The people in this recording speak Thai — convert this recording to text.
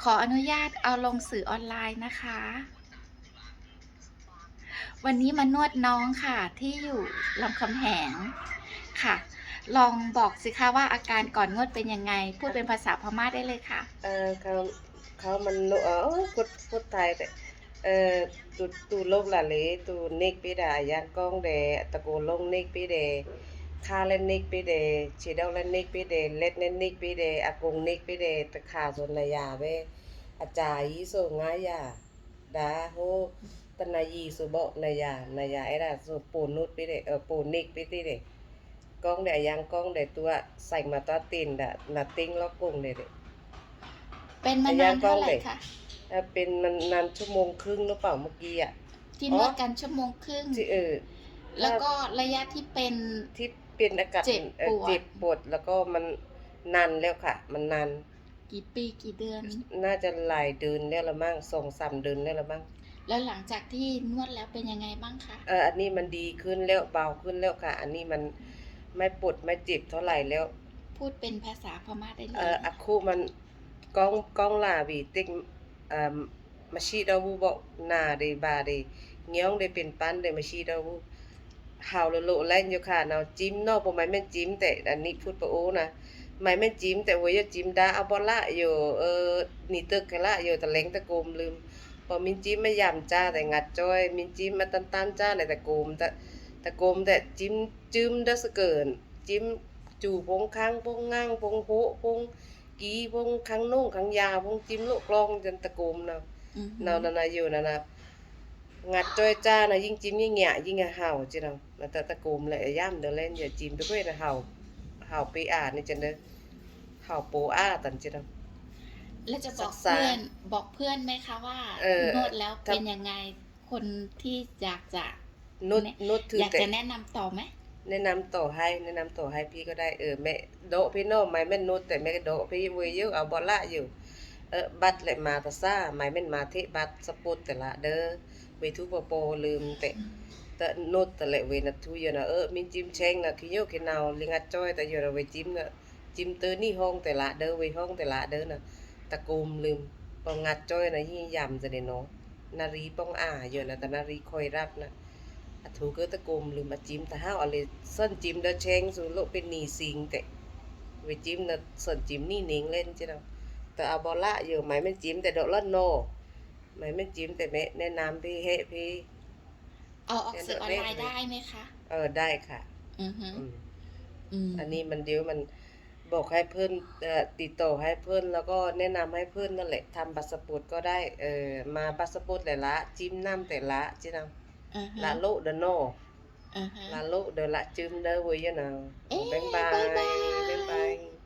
ขออนุญาตเอาลงสื่อออนไลน์นะคะ วันนี้มานวดน้องค่ะที่อยู่รามคำแหงค่ะ ลองบอกสิคะว่าอาการก่อนนวดเป็นยังไง พูดเป็นภาษาพม่าได้เลยค่ะ เขามันพูดไทยแต่เอ่อตูโลกละเลตูเนกปิดายานกองแดตะโกลงเนกปิเดคาเล่นเนกปิเดชีดาวเล่นเนกปิเดเล็ดเล่นเนกปิเดอากงเนกปิเดตะขาสนนายาเวอาจารย์โซงายาดาโฮตนายีสุโบนายาไอ้ดาสุปูนุดปิเดปูนิกปิติเดกองแดยังกองแดตัวใส่มาตัวตีนดะนาติ้งล็อกกงเด เป็นไอ้มานานเท่าย่างกล้องเด็กไหร่คะเป็นมันนานชั่วโมงครึ่งหรือเปล่าเมื่อกี้อ่ะที่นอ๋อวดกันชั่วโมงครึ่งที่ถ้าแล้วก็ระยะที่เป็นที่เป็นอากาศเจ็บปวเจ็ดบปวดแล้วก็มันนานแล้วค่ะมันนานกี่ปีกี่เดือน น่าจะหลายเดือนแล้วละมั้ง2-3 เดือนแล้วละมั้งแล้วหลังจากที่นวดแล้วเป็นยังไงบ้างคะอันนี้มันดีขึ้นแล้วเบาขึ้นแล้วค่ะอันนี้มันไม่ปวดไม่เจ็บเท่าไหร่แล้วพูดเป็นภาษาพม่าได้เลย อะคูมันกองลาวีติ๊กเอ่อมาชีดาวูบอกนาเดบาเดเงี้ยงได้เป็นปั้นได้มาชีดาวูหาวโลแล่นอยู่ค่ะเนาะจิ้มเนาะบ่หมายแม่นจิ้มแต่อันนี้พูดปะโอ้นะหมายแม่นจิ้มแต่ว่าอย่าจิ้มดาเอาบ่ละอยู่นี่ตึกกะละอยู่ตะเล็งตะโกมลืมพอมินจิ้มไม่ยำจ้าแต่งัดจ้อยมินจิ้มมาตันๆจ้าในตะโกมตะโกมแต่จิ้มจื้มเด้อซะเกินจิ้มจู่พงค้างพงง้างพงโหพงกีพงค้างนุ่งค้างยาวพงจิ้มโลกลองจนตะโกมเนาะอือฮึเนาะนั่นน่ะอยู่นั่นน่ะ ngặt trôi cha là dinh chim như nhẹ dinh là hào chứ nào là ta cùm lại giam được lên giờ chim tôi quên là hào hào pi à nên chân đó hào bố a tần chứ nào แล้วจะบ sắc อกเพื่อน xa บอกเพื่อนไหมคะว่า ờ นวดแล้วเป็ thấp นยังไงคนที่อยากจะ nốt เนี่ย nốt thư อยากจะ tệ แนะนำต่อไหม แนะนำต่อให้พี่ก็ได้แม่โดะพี่โน้ไม่แม่นนุดแต่แม่โดะพี่เวยอยู่เอาบอละอยู่บัตรเลยมาตาซ่าไม่แม่นมาที่บัตรสปุตแต่ละเด้อเวทุปโปลืมแต่นุดแต่ละเวนัทุอยู่นะมินจิ้มแชงนะขี้โยขี้นาวลิงัดจ้อยแต่อยู่นะเวจิ้มนะจิ้มเตอนี่ห้องแต่ละเด้อเวห้องแต่ละเด้อนะตะกุมลืมปองงัดจ้อยนะยิ่งยำจะเด้เนาะนารีปองอยู่นะแต่นารีคอยรับนะ thu cứ ta cùng lùm mà chim ta hao ở lì sơn chim đã chen xuống lộ bên nì xinh tệ vì chim là sơn chim nì nín lên chứ đâu ta à bỏ lạ giờ máy men chimแต่ độ lân nô máy men chimแต่ mẹ แนะนำพี่เฮพี่ เอาออกสื่อออนไลน์ได้ไหมคะ ได้ค่ะอือฮึอืมอืมอันนี้มันเดี๋ยวมันบอกให้เพื่อนติดต่อให้เพื่อนแล้วก็แนะนำให้เพื่อนนั่นแหละทำบัตรสปุดก็ได้มาบัตรสปุดแต่ละจิ้มน้ำแต่ละchứ đâu อือฮึ ละโลเดนโน อือฮึ là lúc đời lại chim đỡ vui với nào เอ๊ะ bye บ๊ายบา bye bye ย bye